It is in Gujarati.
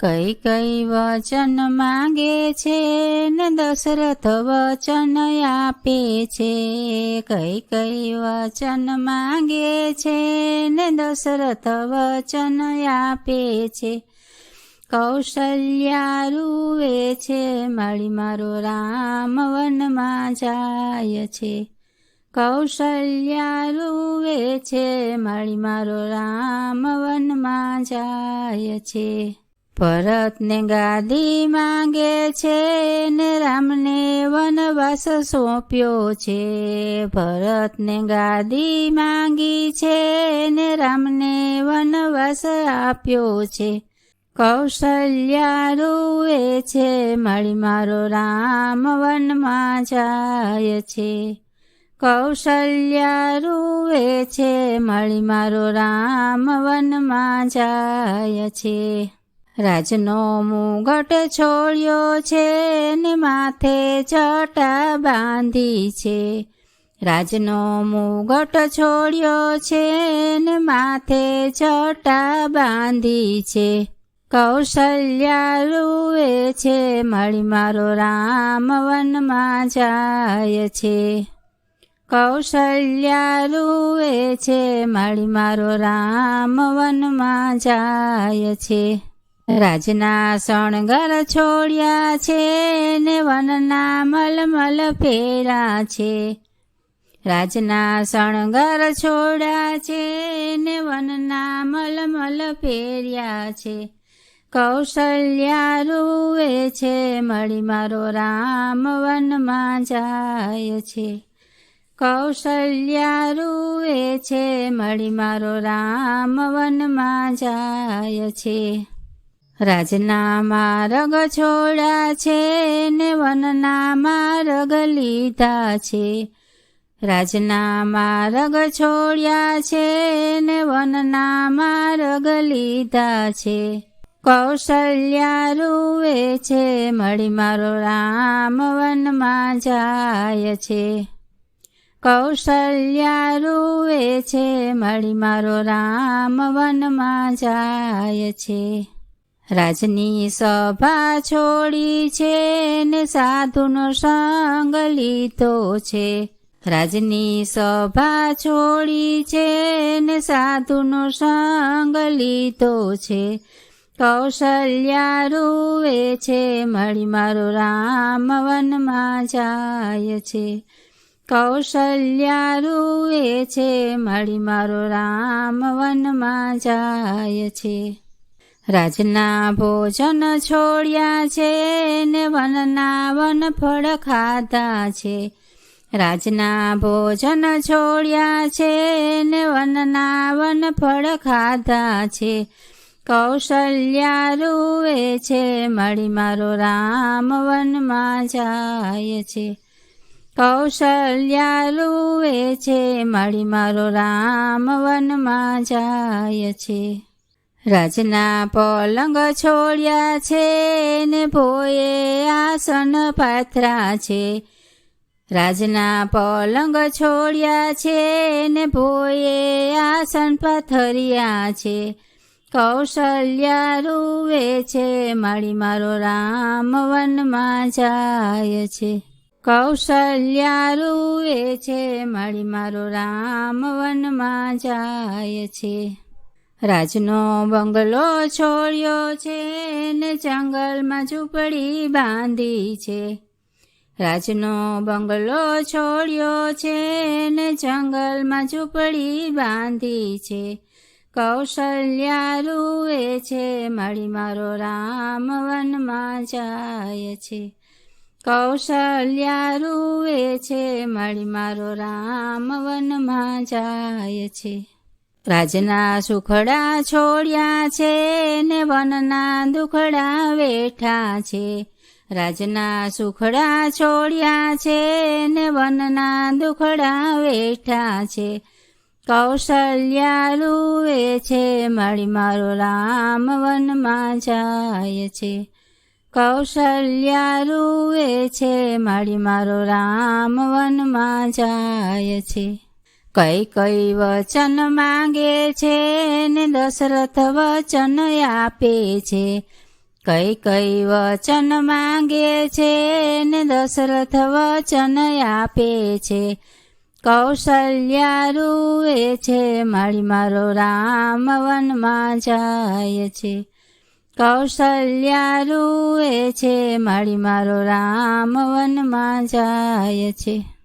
કઈ કઈ વચન માંગે છે ને દશરથ વચન આપે છે. કઈ કઈ વચન માંગે છે ને દશરથ વચન આપે છે. કૌશલ્યા રૂવે છે માળી મારો રામ વનમાં જાય છે. કૌશલ્યા રૂવે છે માળી મારો રામ વનમાં જાય છે. ભરતને ગાદી માંગે છે ને રામને વનવાસ સોંપ્યો છે. ભરતને ગાદી માંગી છે ને રામને વનવાસ આપ્યો છે. કૌશલ્યા રૂવે છે માળી મારો રામ વનમાં જાય છે. કૌશલ્યા રૂવે છે માળી મારો રામ વનમાં જાય છે. રાજનો મુગટ છોડ્યો છે ને માથે જટા બાંધી છે. રાજનો મુગટ છોડ્યો છે ને માથે જટા બાંધી છે. કૌશલ્યા રૂવે છે માળી મારો રામ વનમાં જાય છે. કૌશલ્યા રૂવે છે માળી મારો રામ વનમાં જાય છે. રાજના શણગાર છોડ્યા છે ને વનના મલમલ ફેરા છે. રાજના શણગાર છોડ્યા છે ને વનના મલમલ ફેર્યા છે. કૌશલ્યા રૂવે છે માળી મારો રામ વનમાં જાય છે. કૌશલ્યા રૂવે છે માળી મારો રામ વનમાં જાય છે. રાજના માર્ગ છોડ્યા છે ને વનના માર્ગ લીધા છે. રાજના માર્ગ છોડ્યા છે ને વનના માર્ગ લીધા છે. કૌશલ્યા રૂવે છે માળી મારો રામ વનમાં જાય છે. કૌશલ્યા રૂવે છે માળી મારો રામ વનમાં જાય છે. રાજની સભા છોડી છે ને સાધુનો સંગ લીધો છે. રાજની સભા છોડી છે ને સાધુનો સંગ લીધો છે. કૌશલ્યા રૂવે છે માળી મારો રામ વનમાં જાય છે. કૌશલ્યા રૂવે છે માળી મારો રામ વનમાં જાય છે. રાજના ભોજન છોડ્યા છે ને વનના વનફળ ખાધા છે. રાજના ભોજન છોડ્યા છે ને વનના વનફળ ખાધા છે. કૌશલ્યા રૂવે છે માળી મારો રામ વનમાં જાય છે. કૌશલ્યા રૂવે છે માળી મારો રામ વનમાં જાય છે. રાજના પલંગ છોડ્યા છે ને ભોએ આસન પાથરા છે. રાજના પલંગ છોડ્યા છે ને ભોએ આસન પાથર્યા છે. કૌશલ્યા રૂવે છે માળી મારો રામ વનમાં જાય છે. કૌશલ્યા રૂવે છે માળી મારો રામ વનમાં જાય છે. રાજનો બંગલો છોડ્યો છે ને જંગલમાં ઝૂંપડી બાંધી છે. રાજનો બંગલો છોડ્યો છે ને જંગલમાં ઝૂંપડી બાંધી છે. કૌશલ્યા રૂવે છે માળી મારો રામ વનમાં જાય છે. કૌશલ્યા રૂવે છે માળી મારો રામ વનમાં જાય છે. રાજના સુખડા છોડ્યા છે ને વનના દુખડા વેઠા છે. રાજના સુખડા છોડ્યા છે ને વનના દુખડા વેઠા છે. કૌશલ્યા રૂવે છે માળી મારો રામ વનમાં જાય છે. કૌશલ્યા રૂવે છે માળી મારો રામ વનમાં જાય છે. કઈ કઈ વચન માંગે છે ને દશરથ વચન આપે છે. કઈ વચન માંગે છે ને દશરથ વચન આપે છે. કૌશલ્યા રૂએ છે માળી મારો રામ વનમાં જાય છે. કૌશલ્યા રૂએ છે માળી મારો રામ વનમાં જાય છે.